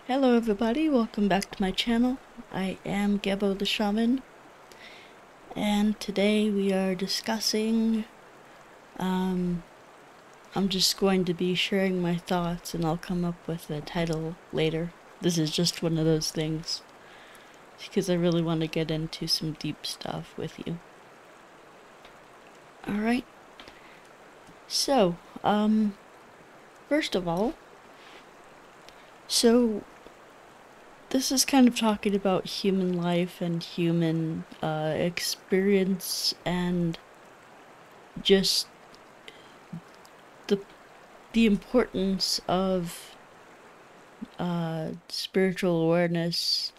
Hello everybody, welcome back to my channel. I am Gebo the Shaman, and today we are discussing, I'm just going to be sharing my thoughts and I'll come up with a title later. This is just one of those things, because I really want to get into some deep stuff with you. Alright, so, first of all, this is kind of talking about human life and human experience and just the importance of spiritual awareness,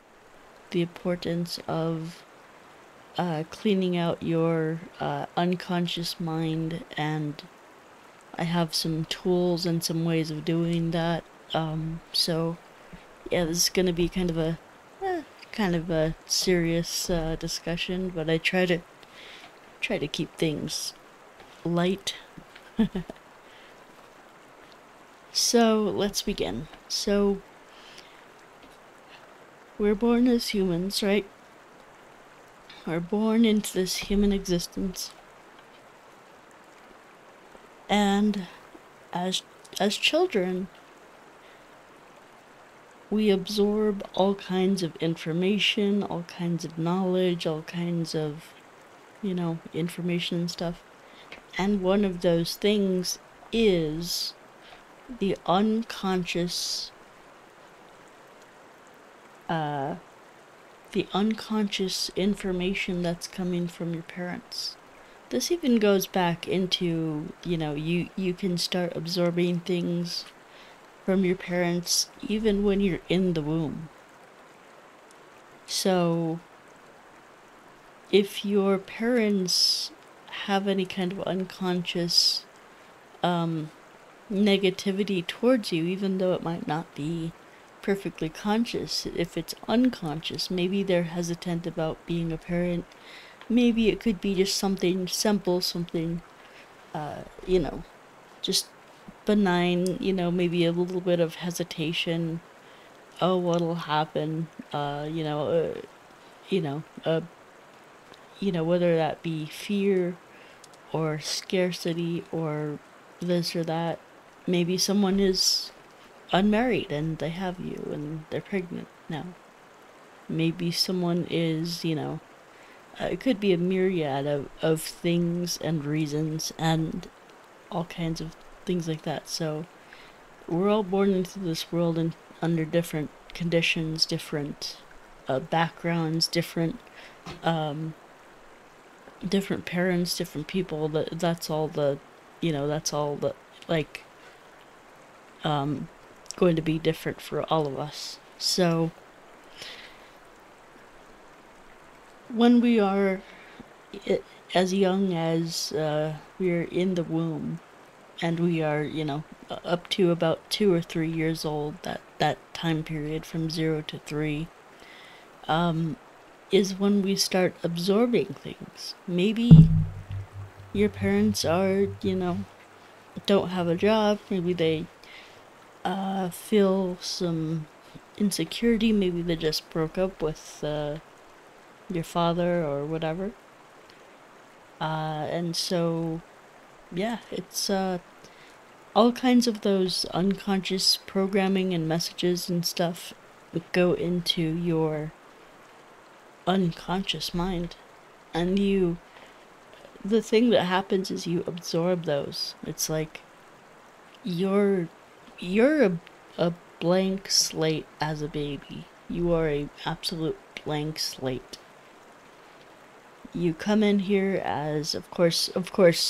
the importance of cleaning out your unconscious mind, and I have some tools and some ways of doing that. So yeah, this is gonna be kind of a serious discussion, but I try to keep things light. So let's begin. So we're born as humans, right? We're born into this human existence, and as children, we absorb all kinds of information, all kinds of knowledge, all kinds of, information and stuff. And one of those things is the unconscious information that's coming from your parents. This even goes back into, you can start absorbing things from your parents even when you're in the womb. So if your parents have any kind of unconscious negativity towards you, even though it might not be perfectly conscious, if it's unconscious, maybe they're hesitant about being a parent, maybe it could be just something simple, something just benign, maybe a little bit of hesitation. Oh, what'll happen? Whether that be fear or scarcity or this or that. Maybe someone is unmarried and they have you and they're pregnant now. Maybe someone is, it could be a myriad of things and reasons and all kinds of things like that. So we're all born into this world and under different conditions, different backgrounds, different parents, different people. That's all going to be different for all of us. So when we are as young as we're in the womb, and we are, up to about 2 or 3 years old, that time period from 0 to 3, is when we start absorbing things. Maybe your parents are, don't have a job. Maybe they feel some insecurity. Maybe they just broke up with your father or whatever. And so, yeah, it's all kinds of those unconscious programming and messages and stuff go into your unconscious mind. And the thing that happens is you absorb those. It's like you're a blank slate as a baby. You are a absolute blank slate. You come in here as, of course,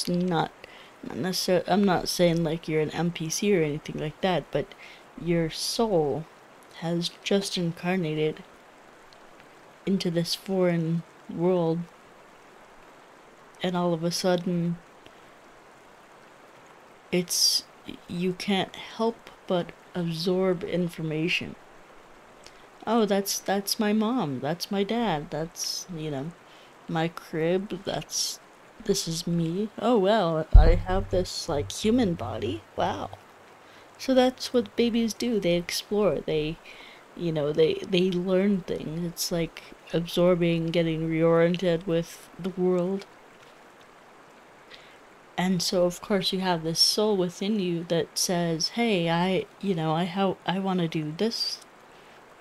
not necessarily, I'm not saying like you're an NPC or anything like that, but your soul has just incarnated into this foreign world, and all of a sudden you can't help but absorb information. Oh, that's my mom, that's my dad, that's, my crib, this is me. Oh, well, I have this, human body. Wow. So that's what babies do. They explore. They You know, they learn things. It's like absorbing, getting reoriented with the world. And so of course you have this soul within you that says, "Hey, I want to do this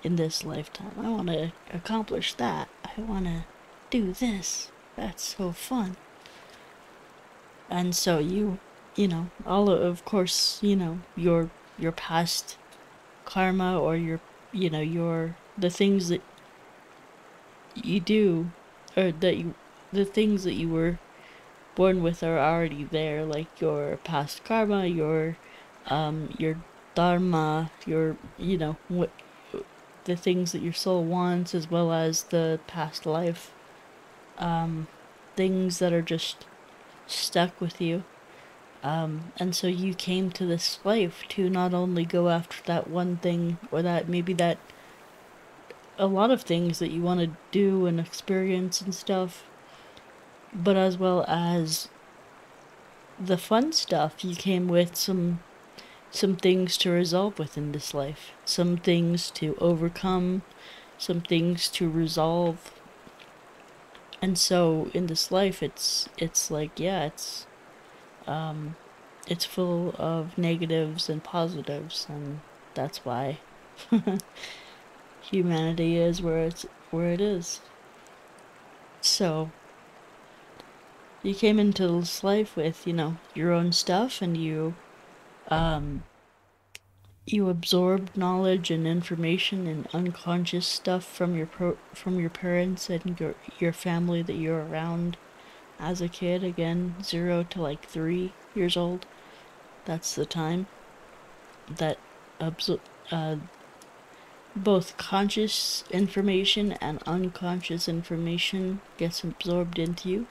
in this lifetime. I want to accomplish that. I want to do this. That's so fun." And so you know, all of course, you know, your past karma or your the things that you do or the things that you were born with are already there, like your past karma, your dharma, your what the things that your soul wants, as well as the past life things that are just stuck with you. And so you came to this life to not only go after that one thing or that maybe that a lot of things that you want to do and experience and stuff, but as well as the fun stuff. You came with some things to resolve within this life, some things to overcome, some things to resolve. And so in this life it's like, yeah, it's full of negatives and positives, and that's why humanity is where it is. So you came into this life with, your own stuff, and you absorbed knowledge and information and unconscious stuff from from your parents and your family that you're around as a kid. Again, 0 to like 3 years old. That's the time that absor- uh, both conscious information and unconscious information gets absorbed into you.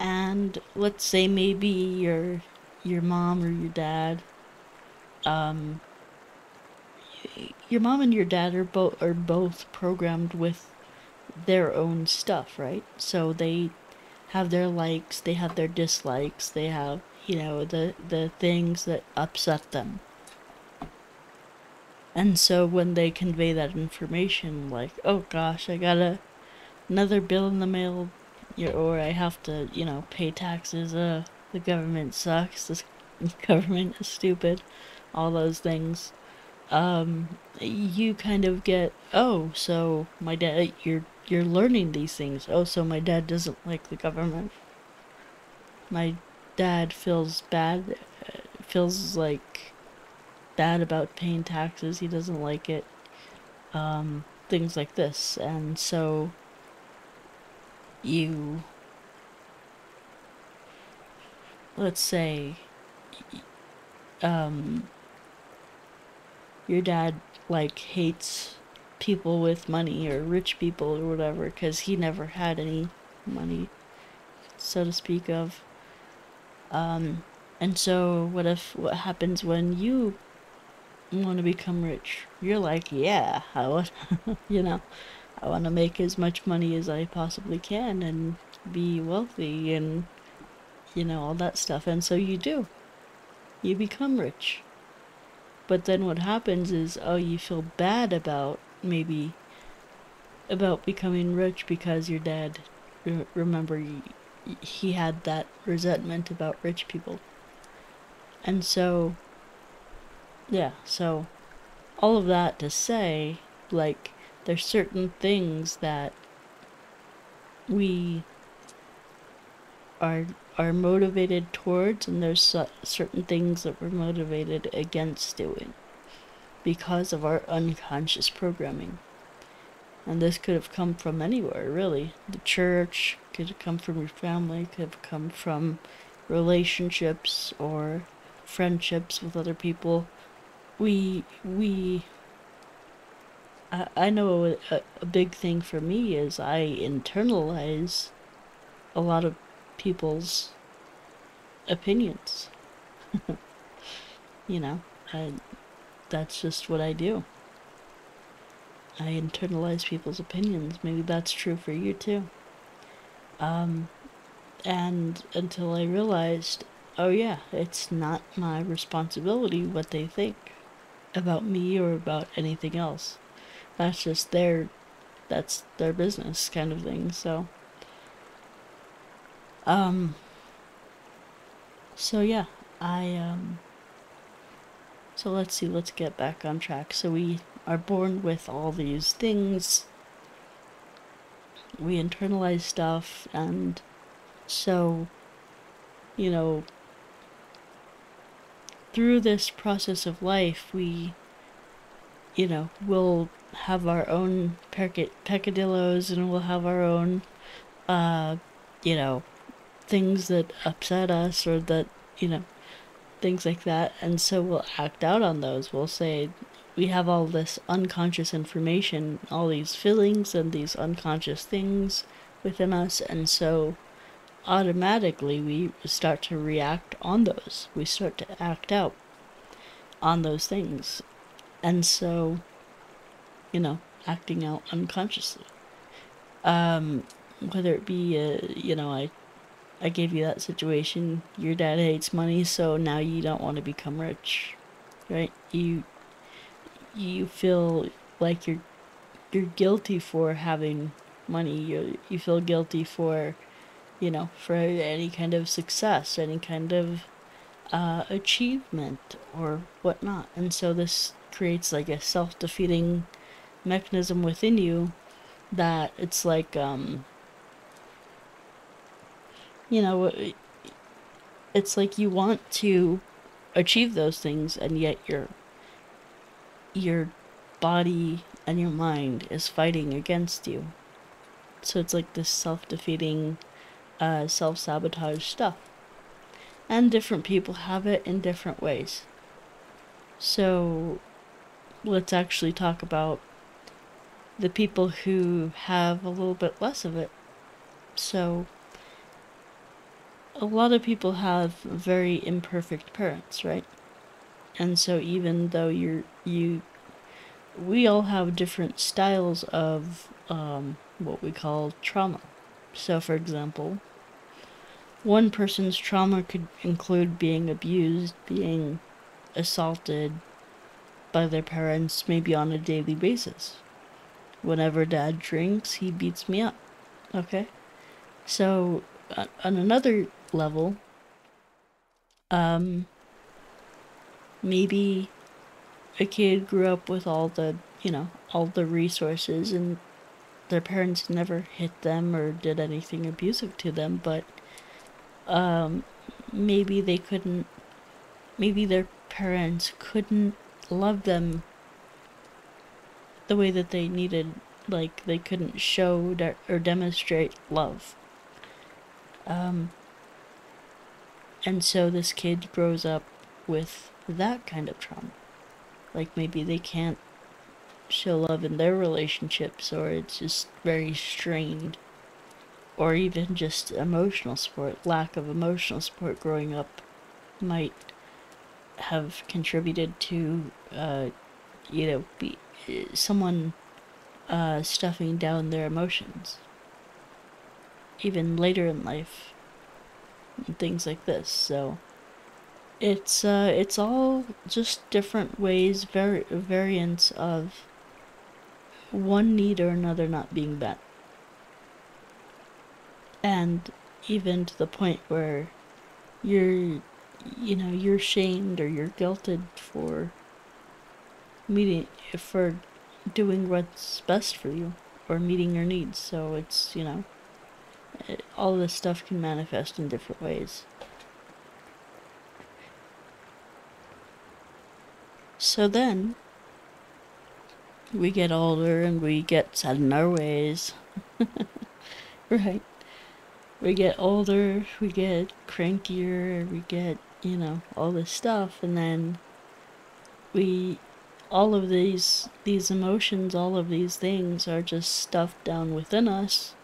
And let's say maybe your mom or your mom and your dad are both programmed with their own stuff, right? So they have their likes, they have their dislikes, they have, the things that upset them. And so when they convey that information, like, oh gosh, I got another bill in the mail, or I have to, pay taxes, the government sucks, this government is stupid, all those things. You kind of get, oh, so my dad, you're learning these things. Oh, so my dad doesn't like the government. My dad feels like bad about paying taxes. He doesn't like it. Things like this. And so you, let's say, your dad, like, hates people with money or rich people or whatever because he never had any money, so to speak of. And so what happens when you want to become rich? You're like, yeah, I want, you know, I want to make as much money as I possibly can and be wealthy and, all that stuff. And so you do. You become rich. But then what happens is, oh, you feel bad about becoming rich because your dad, remember, he had that resentment about rich people. And so, yeah, so all of that to say, like, there's certain things that we are are motivated towards, and there's certain things that we're motivated against doing because of our unconscious programming. And this could have come from anywhere, really. The church, could have come from your family, could have come from relationships or friendships with other people. I know a big thing for me is I internalize a lot of people's opinions. You know, I, that's just what I do. I internalize people's opinions. Maybe that's true for you too. And until I realized, oh yeah, it's not my responsibility what they think about me or about anything else. That's just that's their business kind of thing. Um, so yeah, I so let's see, let's get back on track. So we are born with all these things, we internalize stuff, and so, you know, through this process of life, we'll have our own peccadillos, and we'll have our own, uh, you know, things that upset us, or that, you know, things like that. And so we'll act out on those. We'll say, we have all this unconscious information, all these feelings and these unconscious things within us. And so automatically we start to react on those. We start to act out on those things. And so, acting out unconsciously. Whether it be, I gave you that situation, your dad hates money, so now you don't want to become rich, right? You feel like you're guilty for having money. You feel guilty for, for any kind of success, any kind of achievement or whatnot. And so this creates like a self-defeating mechanism within you, that it's like, you know, it's like you want to achieve those things, and yet your body and your mind is fighting against you. So it's like this self-defeating, self-sabotage stuff. And different people have it in different ways. So let's actually talk about the people who have a little bit less of it. So a lot of people have very imperfect parents, right? And so even though we all have different styles of what we call trauma. So for example, one person's trauma could include being abused, being assaulted by their parents, maybe on a daily basis. Whenever dad drinks, he beats me up. Okay? So, on another level, maybe a kid grew up with all the resources, and their parents never hit them or did anything abusive to them, but maybe their parents couldn't love them the way that they needed. Like, they couldn't show or demonstrate love. And so this kid grows up with that kind of trauma. Like, maybe they can't show love in their relationships, or it's just very strained. Or even just emotional support. Lack of emotional support growing up might have contributed to, someone stuffing down their emotions. Even later in life, and things like this. So it's all just different ways, variants of one need or another not being met. And even to the point where you're shamed, or you're guilted for doing what's best for you, or meeting your needs. So it's, all this stuff can manifest in different ways. So then we get older and we get set in our ways. Right? We get older, we get crankier, we get, all this stuff, and then all of these emotions, all of these things are just stuffed down within us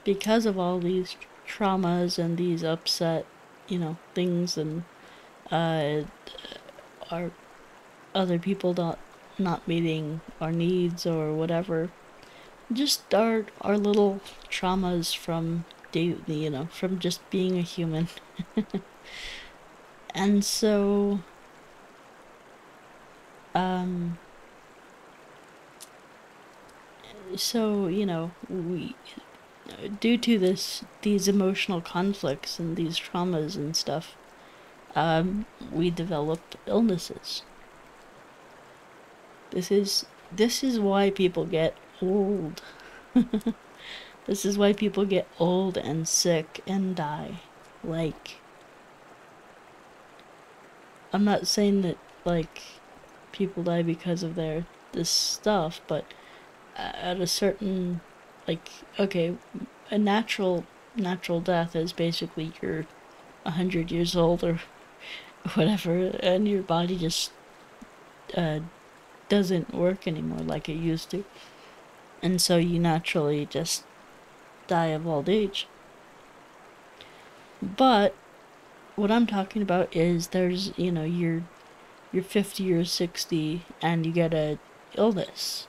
because of all these traumas and these upset, things, and our other people not meeting our needs or whatever. Just our little traumas from from just being a human. And so So, we, due to these emotional conflicts and these traumas and stuff, we developed illnesses. This is why people get old. This is why people get old and sick and die. Like, I'm not saying that, like, people die because of this stuff, but at a certain, like, okay, a natural death is basically you're 100 years old or whatever, and your body just doesn't work anymore like it used to. And so you naturally just die of old age. But what I'm talking about is there's, you're 50 or 60 and you get a illness,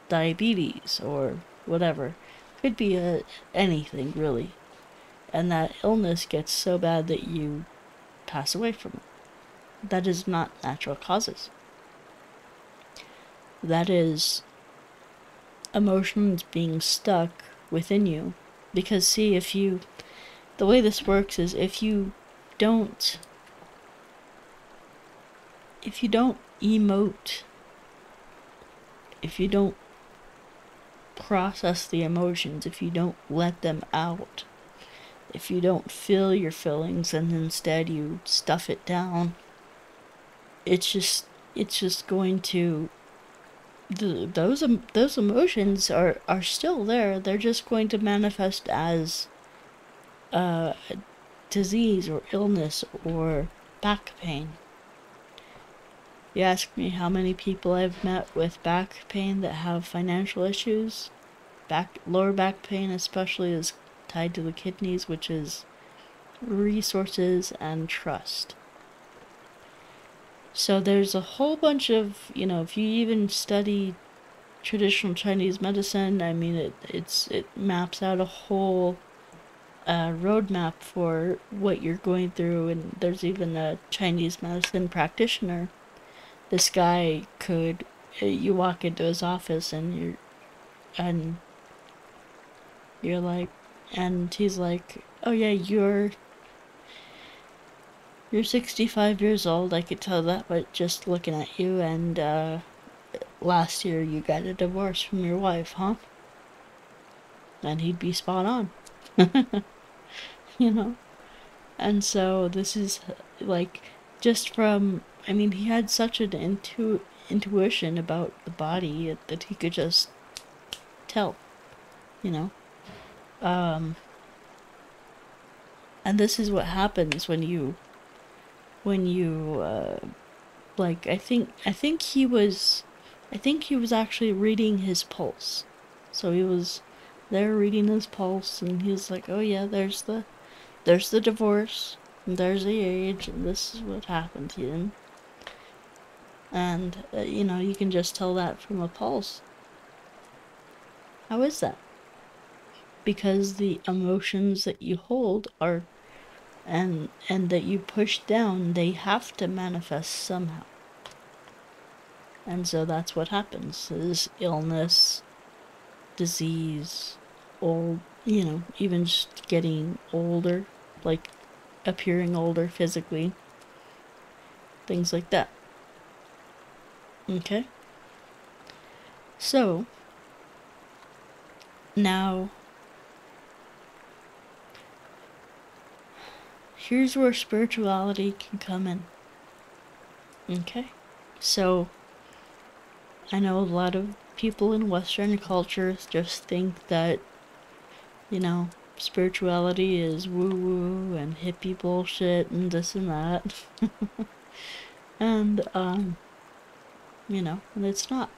diabetes or whatever. Could be anything really. And that illness gets so bad that you pass away from it. That is not natural causes. That is emotions being stuck within you. Because see, the way this works is if you don't emote, if you don't process the emotions, if you don't let them out, if you don't feel your feelings and instead you stuff it down, it's just going to, those emotions are still there. They're just going to manifest as disease or illness or back pain. You ask me how many people I've met with back pain that have financial issues. Lower back pain especially is tied to the kidneys, which is resources and trust. So there's a whole bunch of, if you even study traditional Chinese medicine, I mean, it maps out a whole roadmap for what you're going through, and there's even a Chinese medicine practitioner. This guy could, you walk into his office and you're like, and he's like, oh yeah, you're 65 years old, I could tell that by just looking at you, and last year you got a divorce from your wife, huh? And he'd be spot on. And so this is like, just from, I mean, he had such an intuition about the body that he could just tell, and this is what happens when you like, I think he was actually reading his pulse. So he was there reading his pulse, and he was like, oh yeah, there's the divorce, and there's the age, and this is what happened to him. And you can just tell that from a pulse. How is that? Because the emotions that you hold are and that you push down, they have to manifest somehow. And so that's what happens, is illness, disease, old, even just getting older, like appearing older physically, things like that. Okay? So, now, here's where spirituality can come in. Okay? So, I know a lot of people in Western cultures just think that, spirituality is woo-woo and hippie bullshit and this and that. And, and it's not.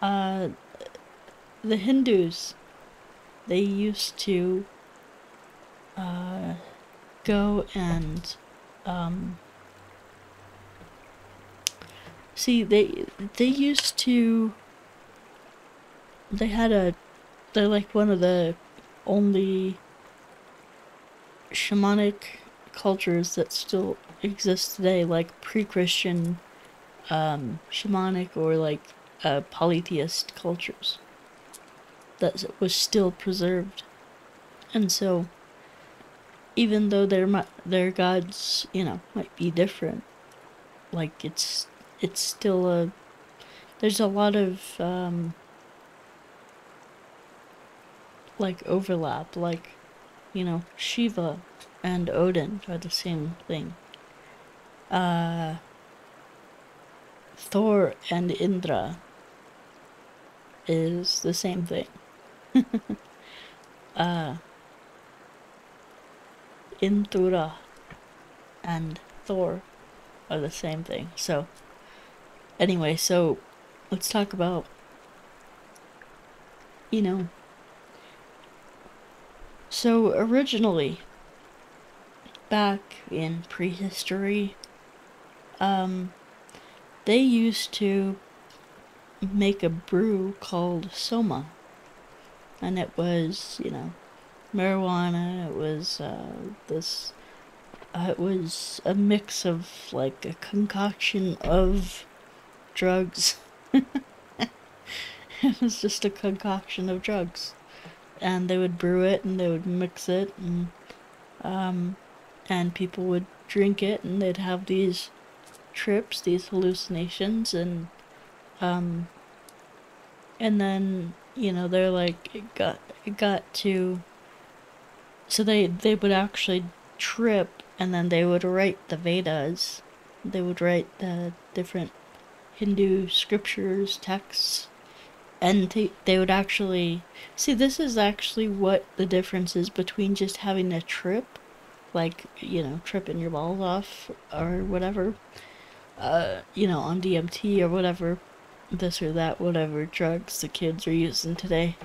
The Hindus, they used to go and see, they used to, they're like one of the only shamanic cultures that still exist today, like pre-Christian shamanic, or like polytheist cultures that was still preserved. And so, even though their gods, might be different, like it's still there's a lot of like overlap, like Shiva and Odin are the same thing. Thor and Indra is the same thing. Indra and Thor are the same thing. So, anyway, let's talk about, so originally, back in prehistory, they used to make a brew called soma. And it was, marijuana. It was it was a mix of, like, a concoction of drugs. It was just a concoction of drugs. And they would brew it, and they would mix it, and people would drink it, and they'd have these trips, these hallucinations, and then, they're like, it got to, so they would actually trip, and then they would write the Vedas. They would write the different Hindu scriptures, texts, and they would actually, see, this is actually what the difference is between just having a trip, like, tripping your balls off, or whatever, on DMT or whatever, this or that, whatever drugs the kids are using today.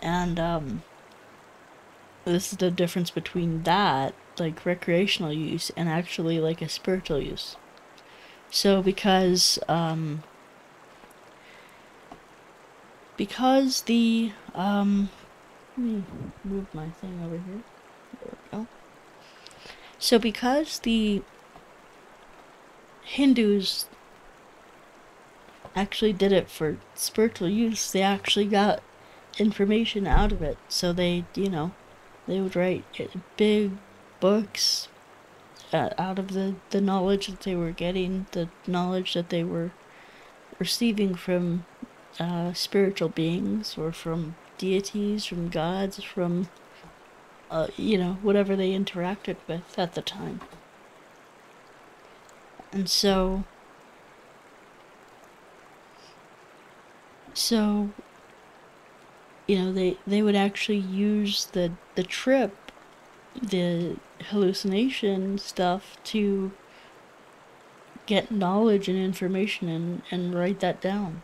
And, this is the difference between that, like, recreational use, and actually, like, a spiritual use. So, because the, let me move my thing over here. There we go. So, because the Hindus actually did it for spiritual use, they actually got information out of it. So they would write big books out of the knowledge that they were getting, the knowledge that they were receiving from spiritual beings, or from deities, from gods, from whatever they interacted with at the time. And so they would actually use the trip, the hallucination stuff, to get knowledge and information and write that down.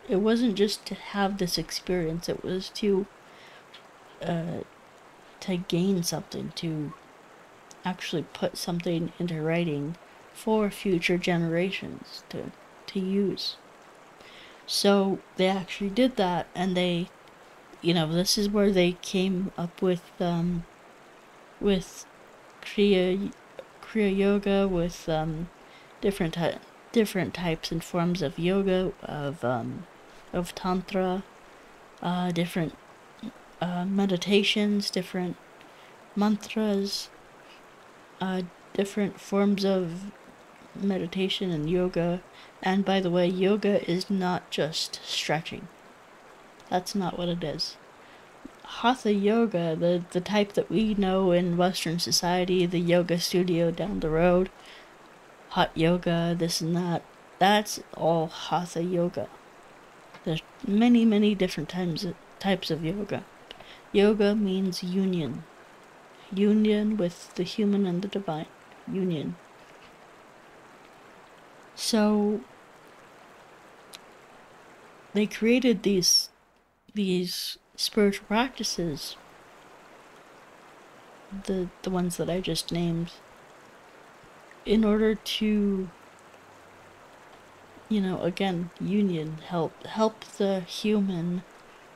It wasn't just to have this experience, it was to gain something, to actually put something into writing for future generations to use. So they actually did that, and they, this is where they came up with Kriya Yoga, with different types and forms of yoga, of tantra, different meditations, different mantras, different forms of meditation and yoga. And by the way, yoga is not just stretching. That's not what it is. Hatha yoga, the type that we know in Western society, the yoga studio down the road, hot yoga, this and that, that's all hatha yoga. There's many, many different types of yoga. Yoga means union. Union with the human and the divine. Union. So they created these spiritual practices, the ones that I just named, in order to, again, union, help the human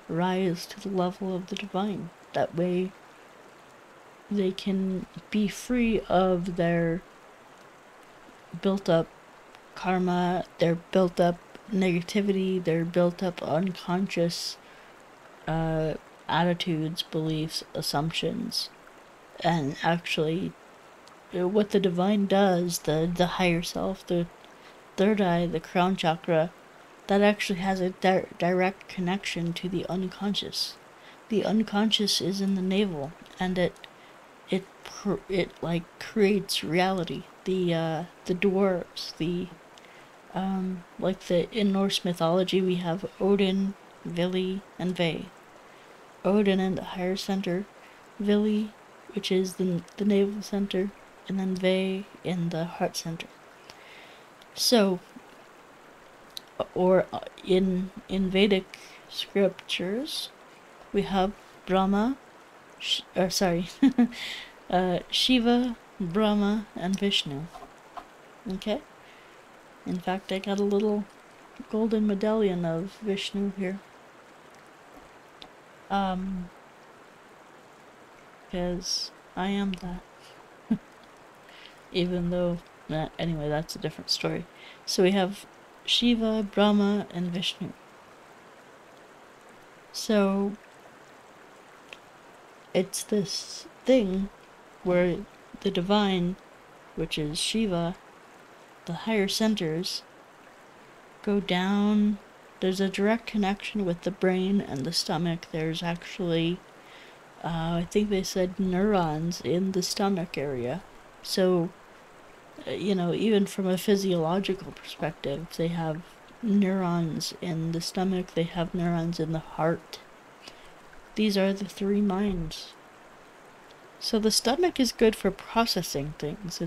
rise to the level of the divine. That way they can be free of their built up karma, their built up negativity, their built-up unconscious attitudes, beliefs, assumptions, and actually what the divine does, the higher self, the third eye, the crown chakra, that actually has a direct connection to the unconscious. The unconscious is in the navel, and it like creates reality. The dwarves, in Norse mythology we have Odin, Vili, and Ve. Odin in the higher center, Vili, which is the navel center, and then Ve in the heart center. So, or in Vedic scriptures, we have Brahma, Shiva, Brahma, and Vishnu. Okay? In fact, I got a little golden medallion of Vishnu here. Because I am that. Even though, anyway, that's a different story. So we have Shiva, Brahma, and Vishnu. So it's this thing where the divine, which is Shiva, the higher centers, go down. There's a direct connection with the brain and the stomach. There's actually, I think they said neurons in the stomach area. So, even from a physiological perspective, they have neurons in the stomach, they have neurons in the heart. These are the three minds. So the stomach is good for processing things.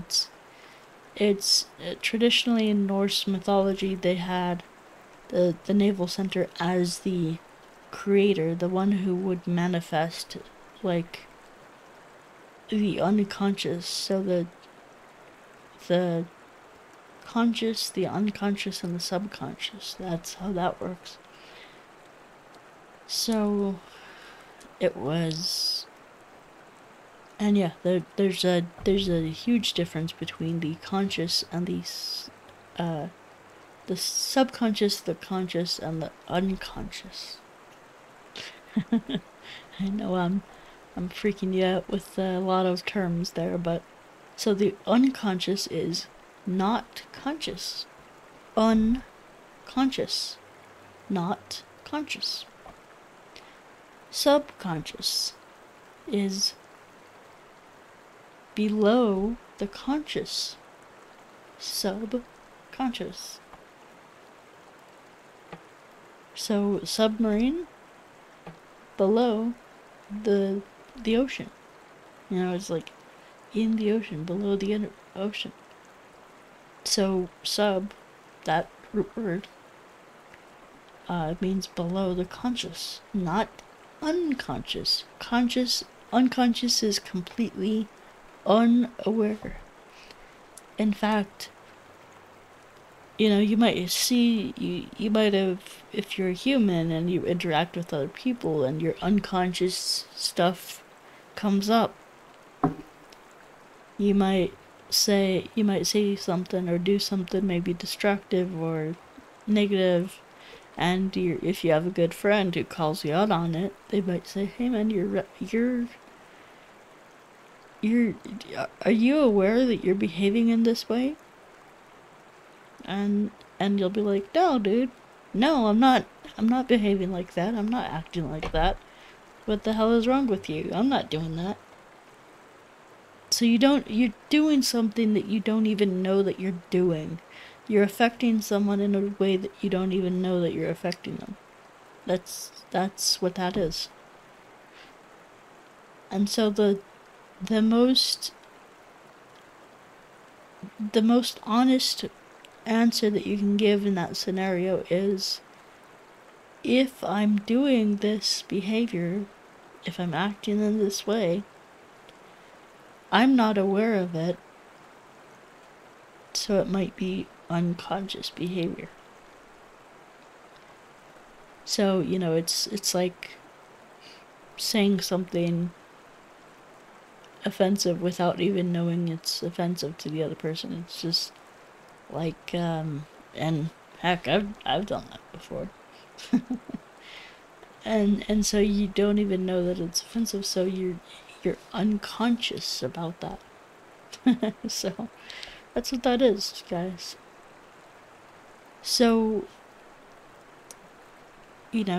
It's traditionally in Norse mythology they had the navel center as the creator, the one who would manifest like the unconscious. So the conscious, the unconscious, and the subconscious. That's how that works. So it was, and yeah, there's a huge difference between the conscious and the subconscious, the conscious, and the unconscious. I know I'm freaking you out with a lot of terms there, but so the unconscious is not conscious. Unconscious, not conscious. Subconscious is below the conscious. Subconscious. So submarine, below the ocean. It's like in the ocean, below the ocean. So sub, that word, means below the conscious, not unconscious. Unconscious is completely unaware. In fact, you might see, you might have, if you're a human and you interact with other people and your unconscious stuff comes up, you might say something or do something maybe destructive or negative, and if you have a good friend who calls you out on it, they might say, "Hey man, are you aware that you're behaving in this way?" And you'll be like, "No, dude. No, I'm not behaving like that. I'm not acting like that. What the hell is wrong with you? I'm not doing that." So you're doing something that you don't even know that you're doing. You're affecting someone in a way that you don't even know that you're affecting them. That's what that is. And so the most honest answer that you can give in that scenario is, if I'm doing this behavior, if I'm acting in this way, I'm not aware of it, so it might be unconscious behavior. So, it's like saying something offensive without even knowing it's offensive to the other person. It's just like, and Heck, I've done that before. And so you don't even know that it's offensive, so you're unconscious about that. So that's what that is, guys. So,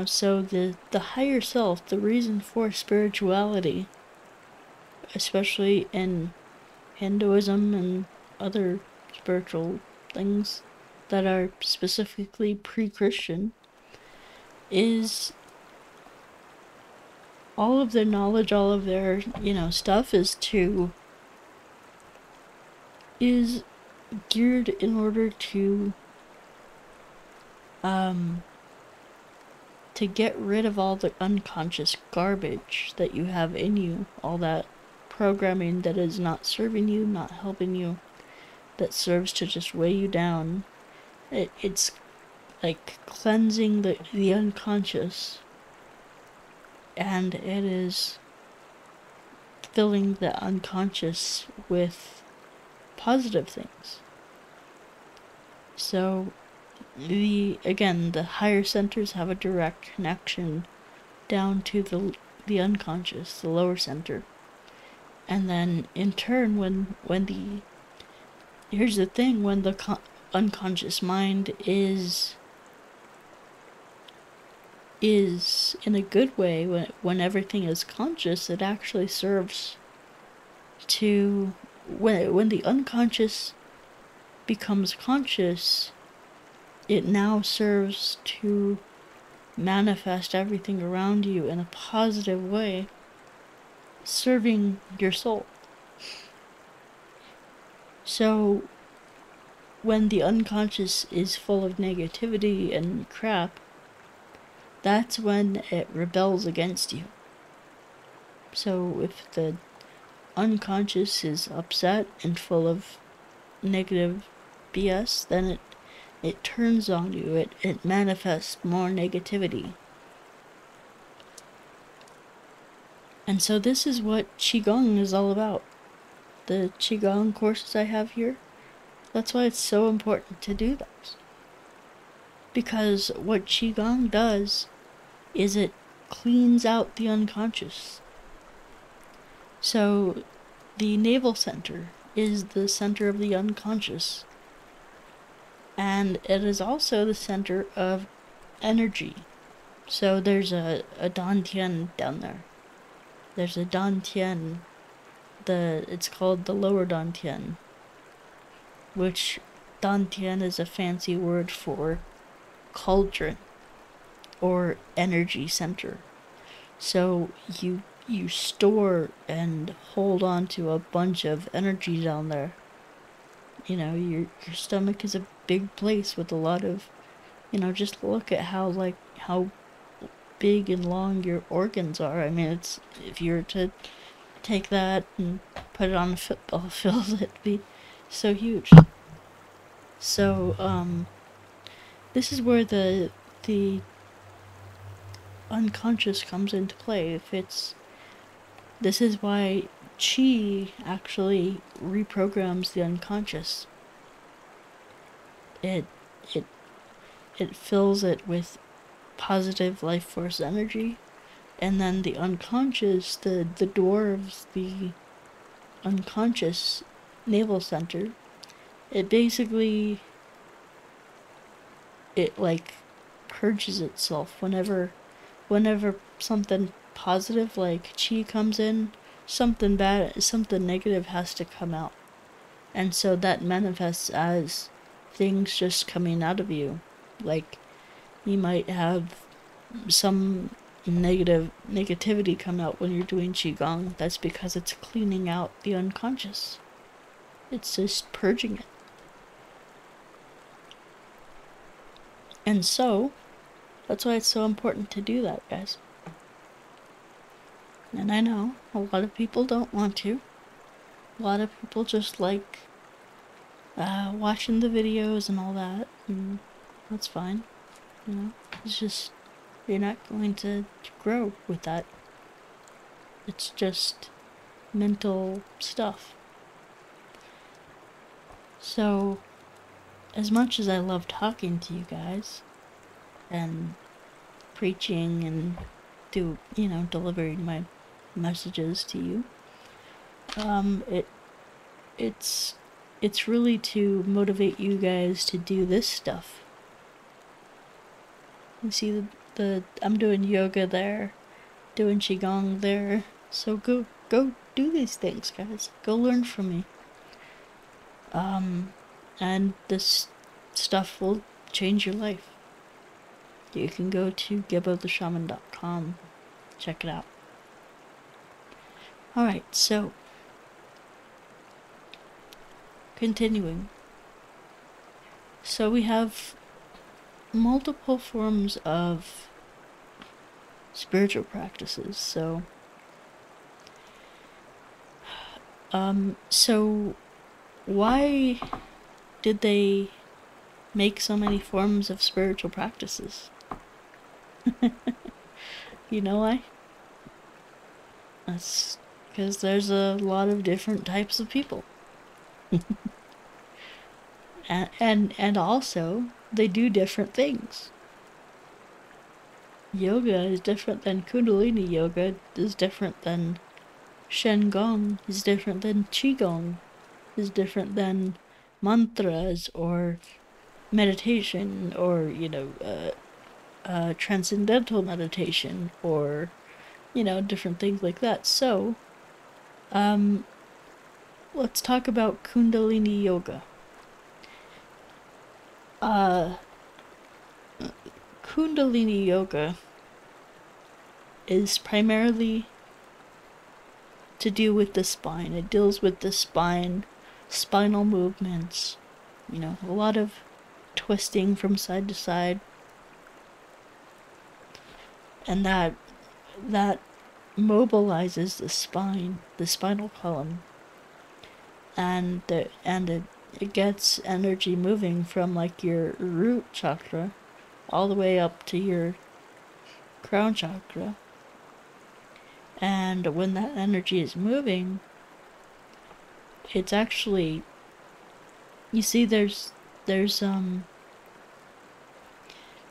so the higher self, the reason for spirituality, especially in Hinduism and other spiritual things that are specifically pre-Christian, is all of their knowledge, all of their, stuff is geared in order to get rid of all the unconscious garbage that you have in you, all that programming that is not serving you, not helping you, that serves to just weigh you down. It's like cleansing the unconscious, and it is filling the unconscious with positive things. So the higher centers have a direct connection down to the unconscious, the lower center. And then in turn, here's the thing, when the unconscious mind is in a good way, when everything is conscious, it actually serves to, when the unconscious becomes conscious, it now serves to manifest everything around you in a positive way, serving your soul. So when the unconscious is full of negativity and crap, that's when it rebels against you. So if the unconscious is upset and full of negative BS, then it turns on you, it manifests more negativity. And so this is what Qigong is all about. The Qigong courses I have here, that's why it's so important to do those. Because what Qigong does is it cleans out the unconscious. So the navel center is the center of the unconscious. And it is also the center of energy. So there's a Dantian down there. There's a Dantian, it's called the lower Dantian, which Dantian is a fancy word for cauldron or energy center. So you store and hold on to a bunch of energy down there. Your stomach is a big place with a lot of, just look at how big and long your organs are. I mean, it's, if you were to take that and put it on a football field, it'd be so huge. So this is where the unconscious comes into play. This is why Qi actually reprograms the unconscious. It fills it with positive life force energy, and then the unconscious, the dwarves, the unconscious navel center, it basically, it like purges itself whenever something positive like Qi comes in, something negative has to come out. And so that manifests as things just coming out of you. Like, you might have some negativity come out when you're doing Qigong. That's because it's cleaning out the unconscious. It's just purging it. And so, that's why it's so important to do that, guys. And I know a lot of people don't want to. A lot of people just like watching the videos and all that, and that's fine. It's just, you're not going to grow with that. It's just mental stuff. So as much as I love talking to you guys and preaching and delivering my messages to you, it's really to motivate you guys to do this stuff. You see I'm doing yoga there, doing qigong there. So go do these things, guys. Go learn from me. And this stuff will change your life. You can go to gibbotheshaman.com. Check it out. Alright, so continuing. So we have multiple forms of spiritual practices. So why did they make so many forms of spiritual practices? You know why? That's because there's a lot of different types of people. and also they do different things. Yoga is different than Kundalini yoga, is different than Shen Gong, is different than Qigong, is different than mantras or meditation or, transcendental meditation or, different things like that. So, let's talk about Kundalini yoga. Kundalini yoga is primarily to do with the spine. It deals with the spine, spinal movements, a lot of twisting from side to side. And that mobilizes the spine, the spinal column. And it gets energy moving from like your root chakra all the way up to your crown chakra. And when that energy is moving, it's actually, you see, there's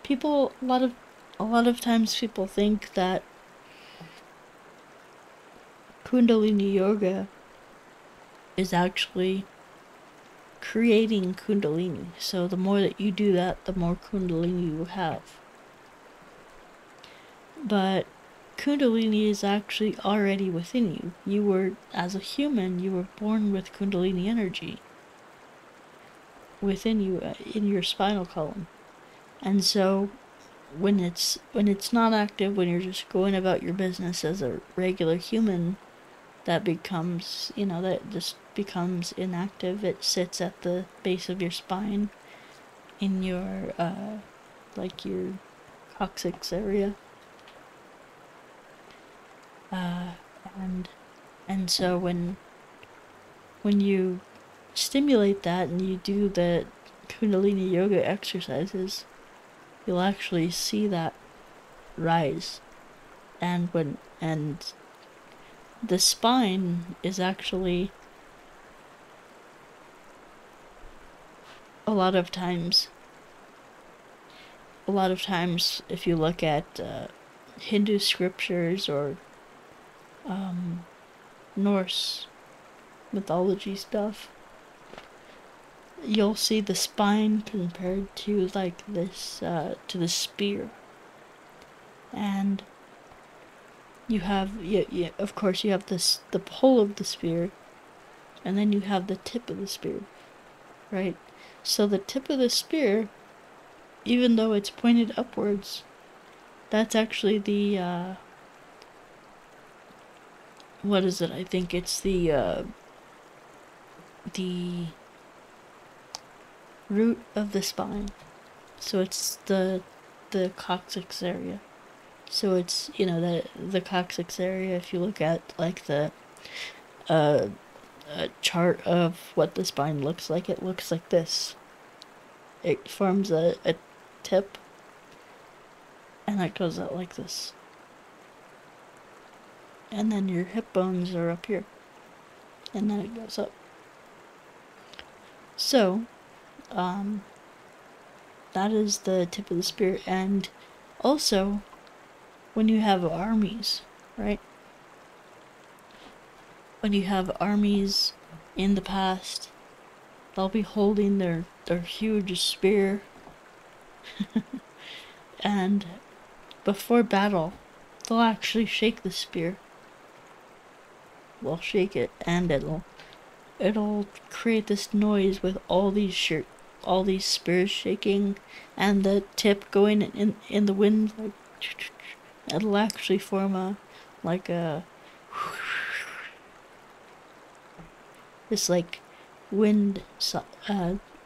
people, a lot of times people think that Kundalini yoga is actually creating Kundalini. So the more that you do that, the more Kundalini you have. But Kundalini is actually already within you. As a human, you were born with Kundalini energy within you, in your spinal column. And so when it's not active, when you're just going about your business as a regular human, that becomes, that just becomes inactive. It sits at the base of your spine in your, your coccyx area. And so when you stimulate that and you do the Kundalini yoga exercises, you'll actually see that rise. And the spine is actually, a lot of times if you look at Hindu scriptures or Norse mythology stuff, you'll see the spine compared to like this, to the spear. And you have, of course you have the pole of the spear, and then you have the tip of the spear, right? So the tip of the spear, even though it's pointed upwards, that's actually the, what is it? I think it's the root of the spine. So it's the coccyx area. So it's, the coccyx area, if you look at like the a chart of what the spine looks like, it looks like this. It forms a tip, and that goes out like this. And then your hip bones are up here, and then it goes up. So that is the tip of the spear. And also, when you have armies, right? When you have armies in the past, they'll be holding their huge spear, and before battle, they'll actually shake the spear. They'll shake it, and it'll create this noise with all these spears shaking, and the tip going in the wind. Like, it'll actually form a this like wind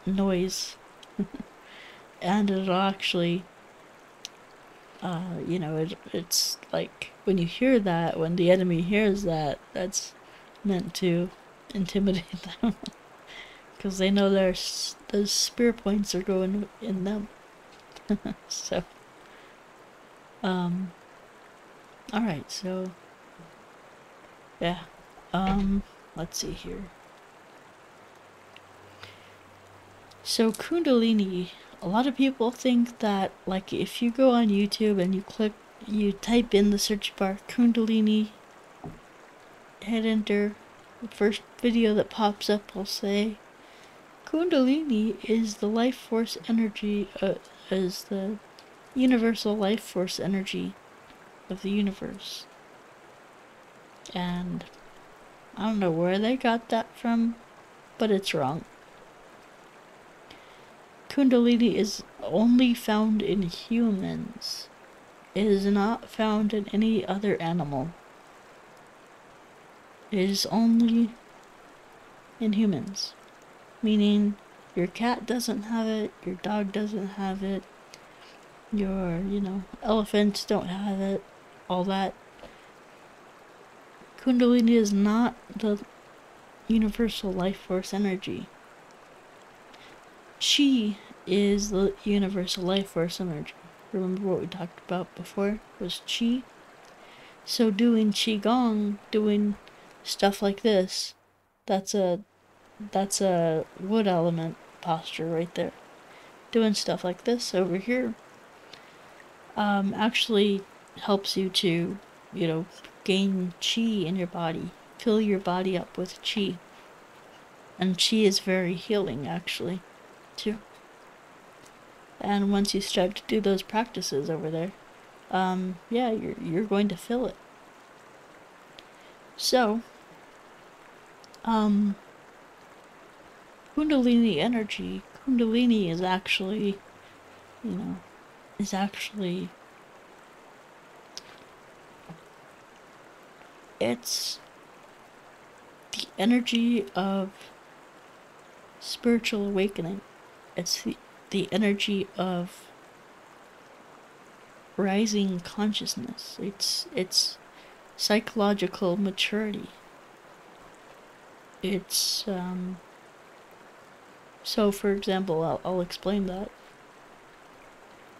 noise, and it'll actually it's like when you hear that, when the enemy hears that, that's meant to intimidate them because they know those spear points are going in them. So all right, so yeah, let's see here. So Kundalini, a lot of people think that, like, if you go on YouTube and you type in the search bar Kundalini, hit enter, the first video that pops up will say Kundalini is the life force energy, is the universal life force energy of the universe. And I don't know where they got that from, but it's wrong. Kundalini is only found in humans. It is not found in any other animal. It is only in humans. Meaning, your cat doesn't have it, your dog doesn't have it, your, elephants don't have it, all that. Kundalini is not the universal life force energy. Chi is the universal life force energy. Remember what we talked about before was Chi? So doing Qigong, doing stuff like this, that's a wood element posture right there. Doing stuff like this over here actually helps you to, gain Qi in your body. Fill your body up with Qi. And Qi is very healing, actually, too. And once you start to do those practices over there, yeah, you're going to feel it. So, Kundalini energy, Kundalini is actually, it's the energy of spiritual awakening. It's the energy of rising consciousness. It's psychological maturity. It's so for example, I'll explain that.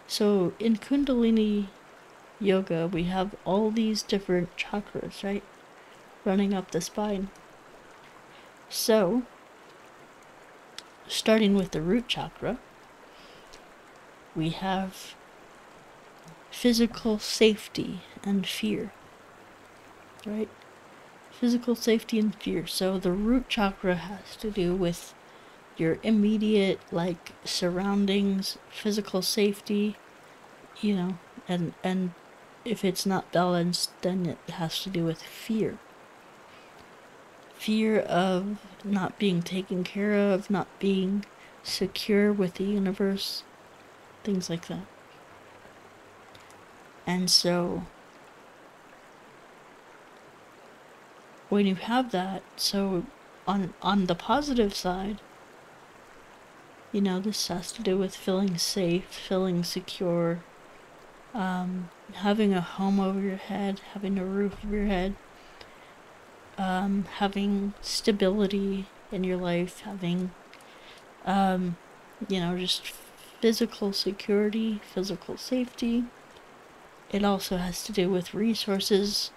So in Kundalini yoga, we have all these different chakras, right? Running up the spine. So, starting with the root chakra, we have physical safety and fear, right? Physical safety and fear. So the root chakra has to do with your immediate, like, surroundings, physical safety, and if it's not balanced, then it has to do with fear. Fear of not being taken care of, not being secure with the universe, things like that. And so, when you have that, so on the positive side, this has to do with feeling safe, feeling secure, having a home over your head, having a roof over your head, having stability in your life, having, just physical security, physical safety. It also has to do with resources.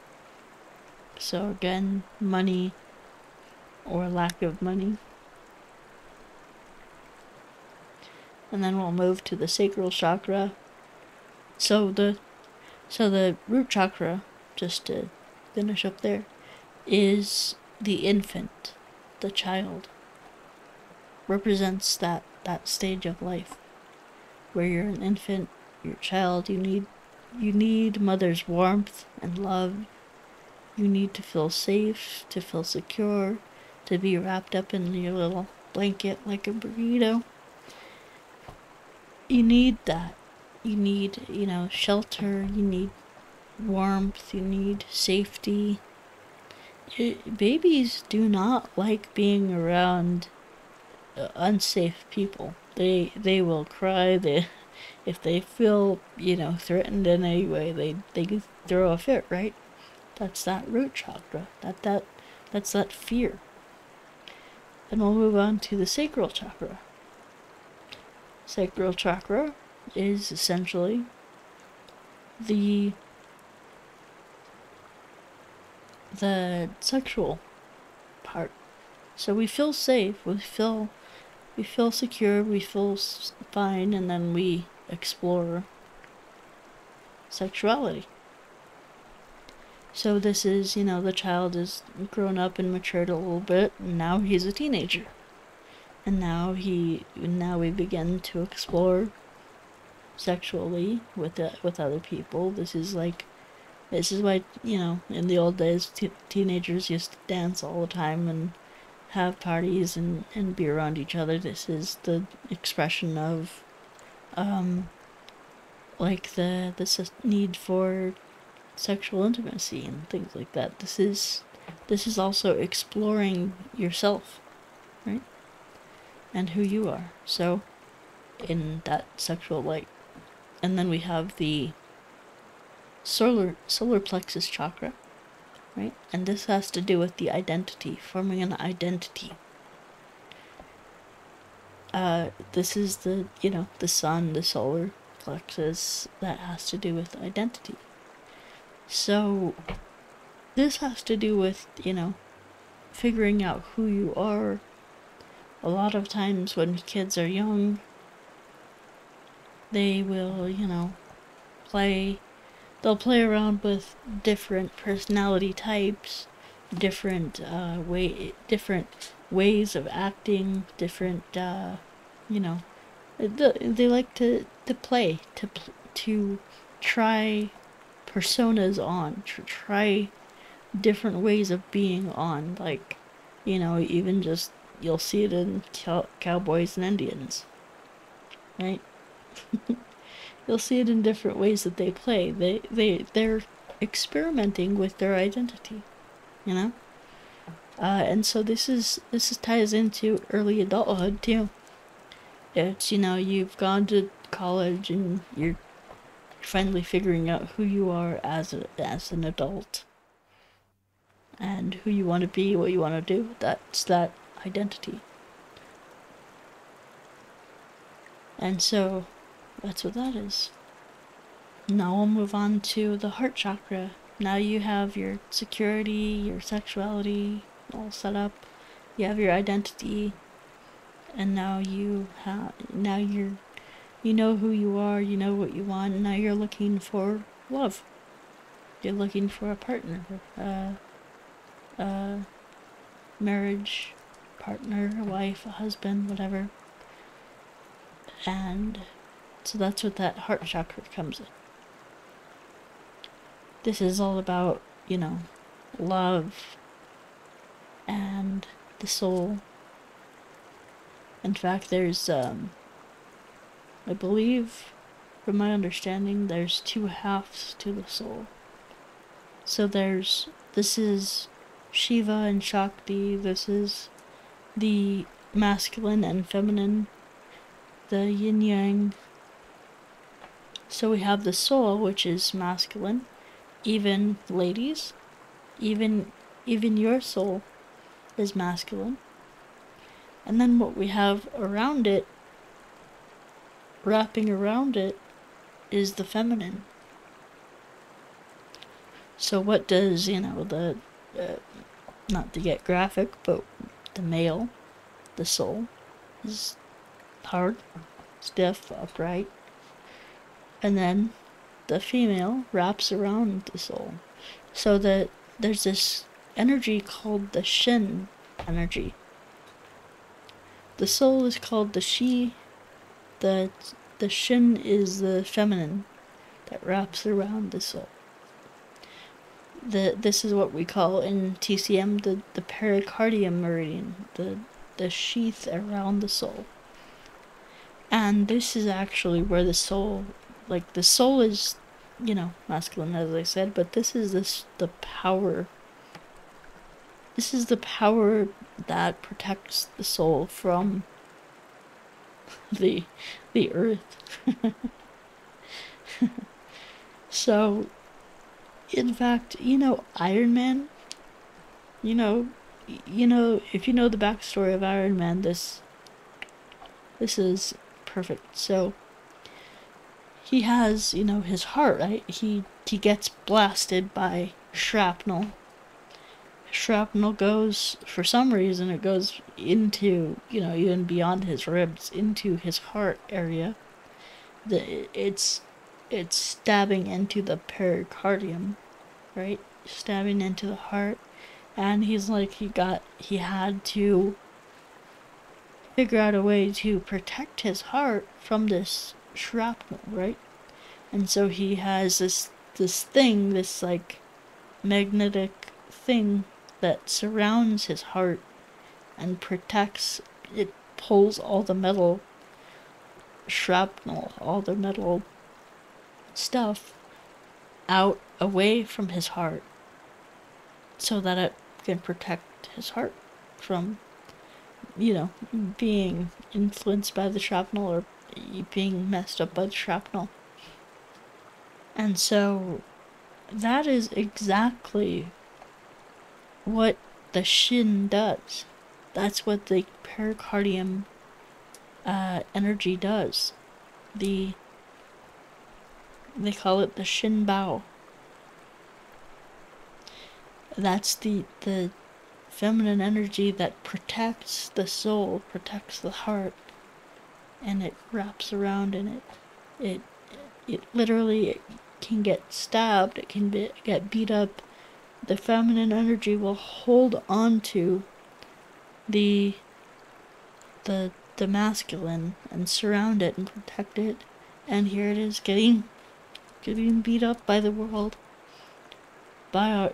So again, money or lack of money. and then we'll move to the sacral chakra. So the root chakra, just to finish up there, is the infant, the child. Represents that stage of life where you're an infant, you're a child, you need mother's warmth and love. You need to feel safe, to feel secure, to be wrapped up in your little blanket like a burrito. You need that. You need, shelter, you need warmth, you need safety. Babies do not like being around unsafe people. They will cry. If they feel, threatened in any way, they throw a fit, right? That's that root chakra. That's that fear. And we'll move on to the sacral chakra. Sacral chakra is essentially the sexual part. So we feel safe, we feel secure, we feel fine, and then we explore sexuality. So this is, the child is grown up and matured a little bit, and now he's a teenager. And now we begin to explore sexually with other people. This is why, in the old days, teenagers used to dance all the time and have parties and be around each other. This is the expression of, the need for sexual intimacy and things like that. This is also exploring yourself, right? And who you are. So, in that sexual light. And then we have the solar plexus chakra, right? And this has to do with the identity, forming an identity. This is the sun, the solar plexus, that has to do with identity. So, this has to do with, figuring out who you are. A lot of times when kids are young, they will, they'll play around with different personality types, different ways of acting, different, they like to play, to try personas on, to try different ways of being on, like, even just, you'll see it in cowboys and Indians, right? You'll see it in different ways that they play. They're experimenting with their identity, and so this ties into early adulthood too. It's, you've gone to college and you're finally figuring out who you are as an adult, and who you want to be, what you want to do. That's that identity. And so that's what that is. Now we'll move on to the heart chakra. Now you have your security, your sexuality all set up. You have your identity, and now you know who you are, you know what you want. Now you're looking for love. You're looking for a partner, marriage partner, a wife, a husband, whatever. And so that's what that heart chakra comes in. This is all about, love and the soul. In fact, there's, I believe, from my understanding, there's two halves to the soul. So this is Shiva and Shakti, this is the masculine and feminine, the yin-yang. So we have the soul, which is masculine. Even ladies, even your soul is masculine. And then what we have around it, wrapping around it, is the feminine. So what does, not to get graphic, but the male, the soul, is hard, stiff, upright. And then the female wraps around the soul. So that there's this energy called the Shin energy. The soul is called the She. The Shin is the feminine that wraps around the soul. This is what we call in TCM the pericardium meridian, the sheath around the soul. And this is actually where the soul, like the soul is, masculine as I said, but this is the power. This is the power that protects the soul from the earth. So, in fact, Iron Man, if you know the backstory of Iron Man, this is perfect. So he has, his heart, right? He gets blasted by shrapnel. Shrapnel goes, for some reason, it goes into, even beyond his ribs, into his heart area. It's stabbing into the pericardium, right? Stabbing into the heart. And he's like, he had to figure out a way to protect his heart from this shrapnel, right? And so he has this thing, this like magnetic thing that surrounds his heart and protects it, pulls all the metal shrapnel, all the metal stuff out away from his heart so that it can protect his heart from being influenced by the shrapnel or being messed up by the shrapnel. And so that is exactly what the Shin does. That's what the pericardium energy does. They call it the Shin Bao. That's the feminine energy that protects the soul, protects the heart, and it wraps around in it. It literally can get stabbed, it can get beat up. The feminine energy will hold on to the masculine and surround it and protect it. And here it is getting beat up by the world, by our,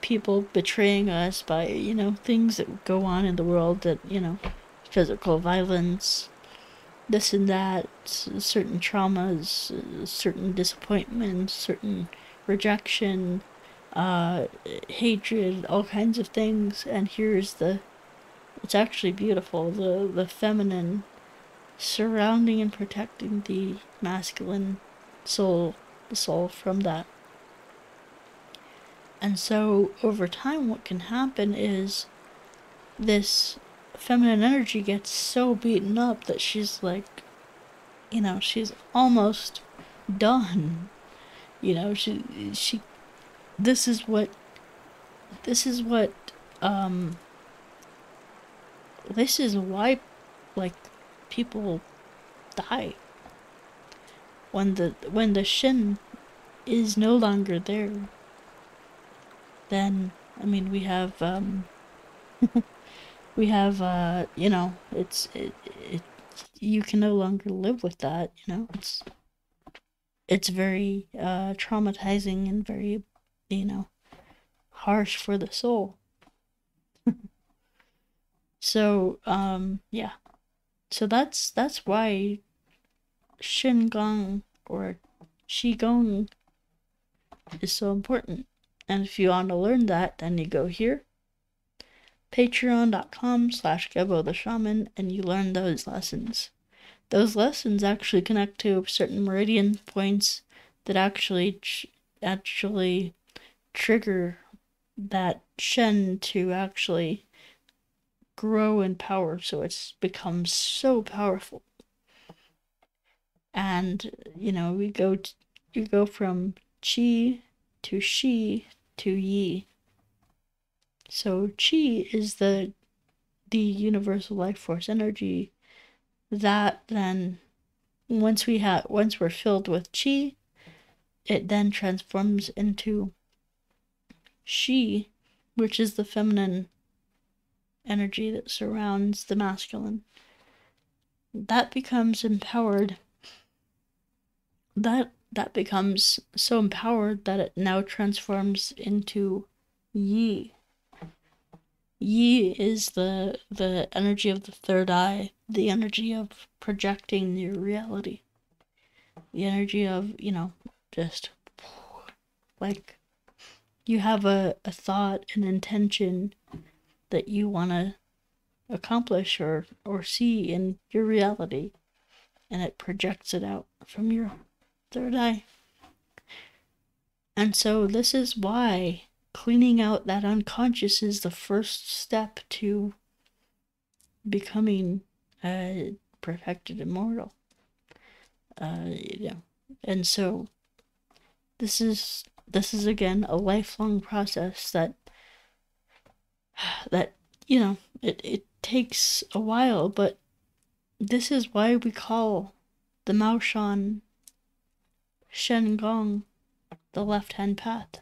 people betraying us, by, things that go on in the world that, physical violence, this and that, certain traumas, certain disappointments, certain rejection, hatred, all kinds of things. And here's it's actually beautiful, the feminine surrounding and protecting the masculine soul, the soul from that. And so over time what can happen is this feminine energy gets so beaten up that she's like, she's almost done. She this is what this is why, like, people die when the Shin is no longer there. Then we have it's you can no longer live with that. It's very traumatizing and very harsh for the soul. So yeah, so that's why Shingon or Qigong is so important. And if you want to learn that, then you go here, patreon.com/Gebo the Shaman, and you learn those lessons. Those lessons actually connect to certain meridian points that actually trigger that Shen to actually grow in power, so it's becomes so powerful. And you go from Qi to Shi to Yi. So Qi is the universal life force energy. that then, once we're filled with chi, it then transforms into she, which is the feminine energy that surrounds the masculine. That becomes empowered. That becomes so empowered that it now transforms into yi. Yi is the energy of the third eye, the energy of projecting your reality, the energy of, just like you have a thought, an intention that you want to accomplish or see in your reality, and it projects it out from your third eye. And so this is why cleaning out that unconscious is the first step to becoming a perfected immortal. And so this is again a lifelong process that it takes a while, but this is why we call the Maoshan Shen Gong the left-hand path.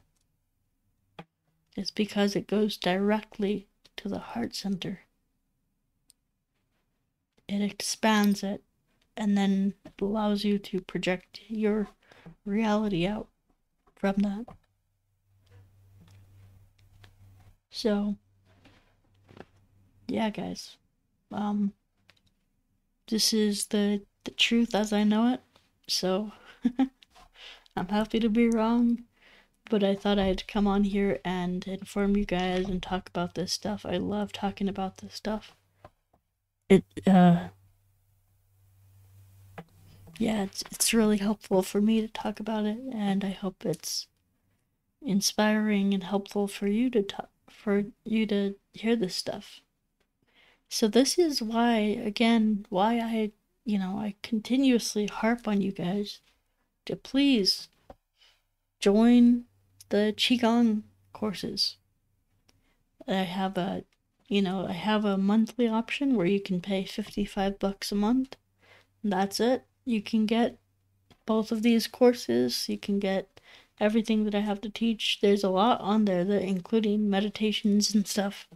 It's because it goes directly to the heart center. It expands it, and then it allows you to project your reality out from that. So, yeah, guys. This is the truth as I know it. So, I'm happy to be wrong, but I thought I'd come on here and inform you guys and talk about this stuff. I love talking about this stuff. It's really helpful for me to talk about it, and I hope it's inspiring and helpful for you to hear this stuff. So this is why I continuously harp on you guys to please join the Qigong courses. I have a monthly option where you can pay $55 a month. That's it. You can get both of these courses. You can get everything that I have to teach. There's a lot on there, including meditations and stuff.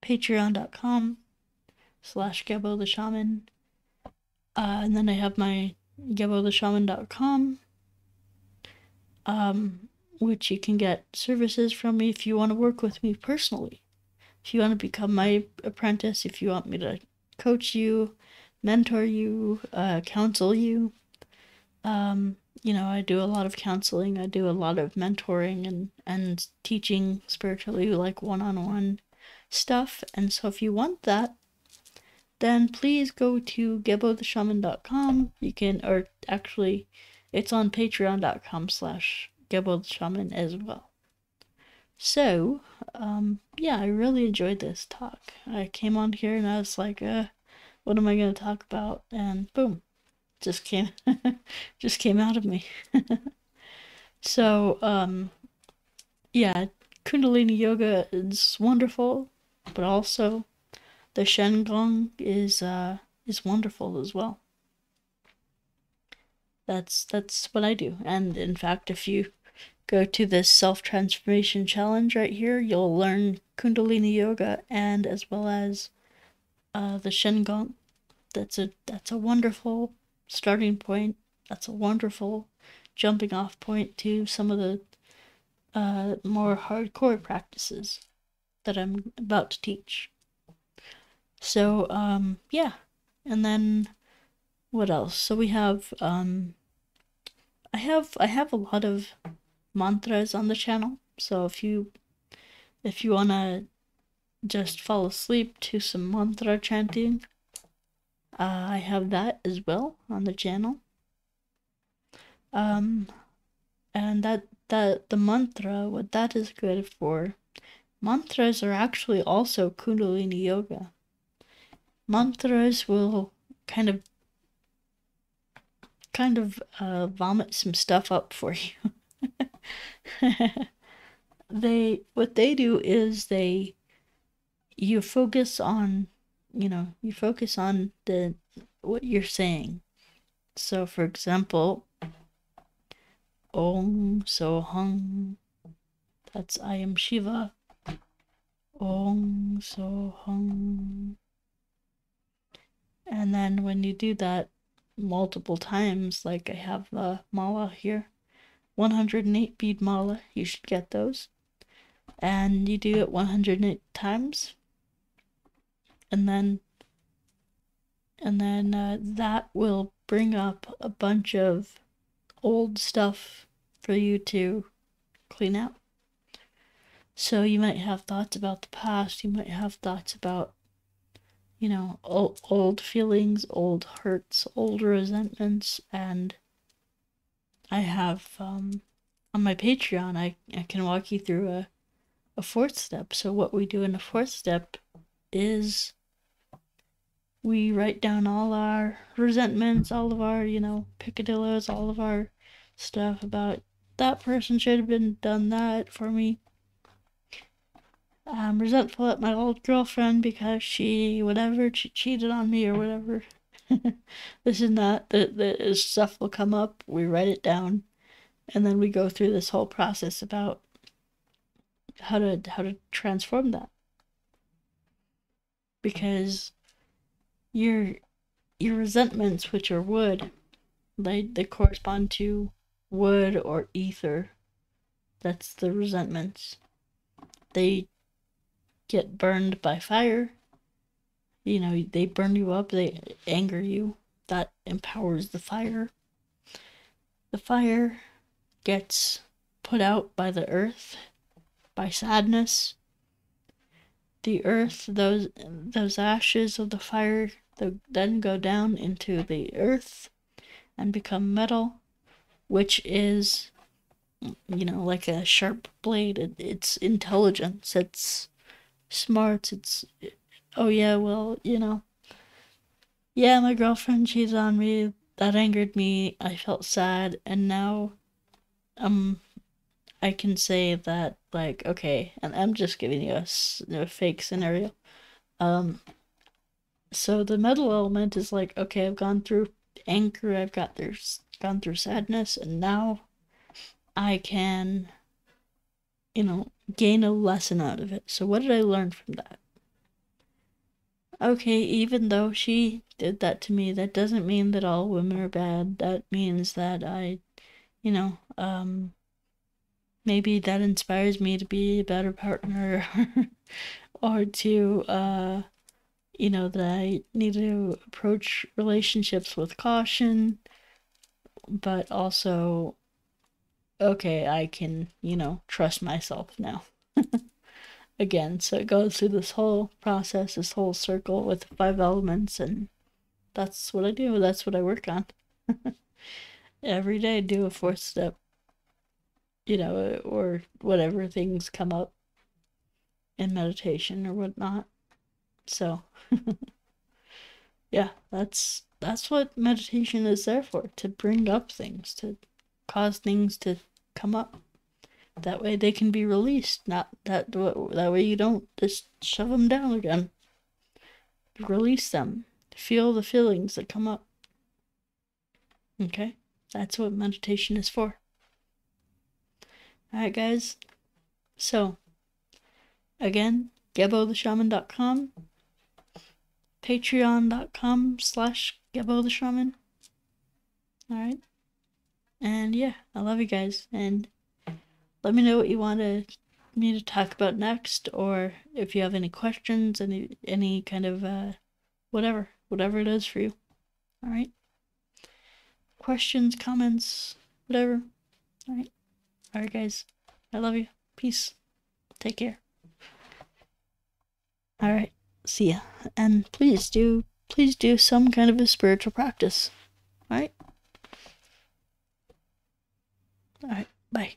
Patreon.com/Gebo the Shaman. And then I have my GeboTheShaman.com, which you can get services from me if you want to work with me personally. If you want to become my apprentice, if you want me to coach you, mentor you, counsel you. I do a lot of counseling. I do a lot of mentoring and teaching spiritually, like one-on-one stuff. And so if you want that, then please go to GeboTheShaman.com. You can, or actually, it's on Patreon.com/GeboTheShaman as well. So, I really enjoyed this talk. I came on here and I was like, what am I going to talk about? And boom, just came out of me. So, Kundalini Yoga is wonderful, but also the Shen Gong is wonderful as well. That's what I do. And in fact, if you go to this self-transformation challenge right here, you'll learn Kundalini Yoga and as well as the Shen Gong. That's a wonderful starting point. That's a wonderful jumping off point to some of the more hardcore practices that I'm about to teach. So, and then what else? So we have, I have a lot of mantras on the channel. So if you want to just fall asleep to some mantra chanting, I have that as well on the channel. And that the mantra, what that is good for, mantras are actually also Kundalini Yoga. Mantras will kind of vomit some stuff up for you. What they do is you focus on you focus on what you're saying. So, for example, Om Soham, that's I am Shiva. Om Soham. And then when you do that multiple times, like I have the mala here, 108 bead mala, you should get those. And you do it 108 times. And then that will bring up a bunch of old stuff for you to clean out. So you might have thoughts about the past, you might have thoughts about, old feelings, old hurts, old resentments, and I have, on my Patreon, I can walk you through a fourth step. So what we do in the fourth step is we write down all our resentments, all of our, picadillos, all of our stuff about that person should have been done that for me. I'm resentful at my old girlfriend because she cheated on me or whatever. This and that. The stuff will come up. We write it down, and then we go through this whole process about how to transform that. Because your resentments, which are wood, they correspond to wood or ether. That's the resentments. They get burned by fire. They burn you up, they anger you. That empowers the fire. The fire gets put out by the earth, by sadness. The earth, those ashes of the fire, then go down into the earth and become metal, which is, like a sharp blade. It's intelligence, it's smart, it's, oh yeah, well, yeah, my girlfriend cheated on me, that angered me, I felt sad, and now, I can say that, like, okay, and I'm just giving you a fake scenario. So the metal element is like, okay, I've gone through anger, gone through sadness, and now I can, gain a lesson out of it. So what did I learn from that? Okay, even though she did that to me, that doesn't mean that all women are bad. That means that I, maybe that inspires me to be a better partner or to, that I need to approach relationships with caution, but also, okay, I can, trust myself now. Again, so it goes through this whole process, this whole circle with 5 elements, and that's what I do. That's what I work on. Every day I do a 4th step, or whatever things come up in meditation or whatnot. So, yeah, that's what meditation is there for, to bring up things, to cause things to come up. That way they can be released, not that way you don't just shove them down again. Release them. Feel the feelings that come up. Okay? That's what meditation is for. Alright, guys. So, again, GeboTheShaman.com, Patreon.com/GeboTheShaman. Alright? And yeah, I love you guys. And let me know what you want me to talk about next, or if you have any questions, any kind of whatever it is for you. All right. Questions, comments, whatever. All right, guys. I love you. Peace. Take care. All right. See ya. And please do some kind of a spiritual practice. All right. Bye.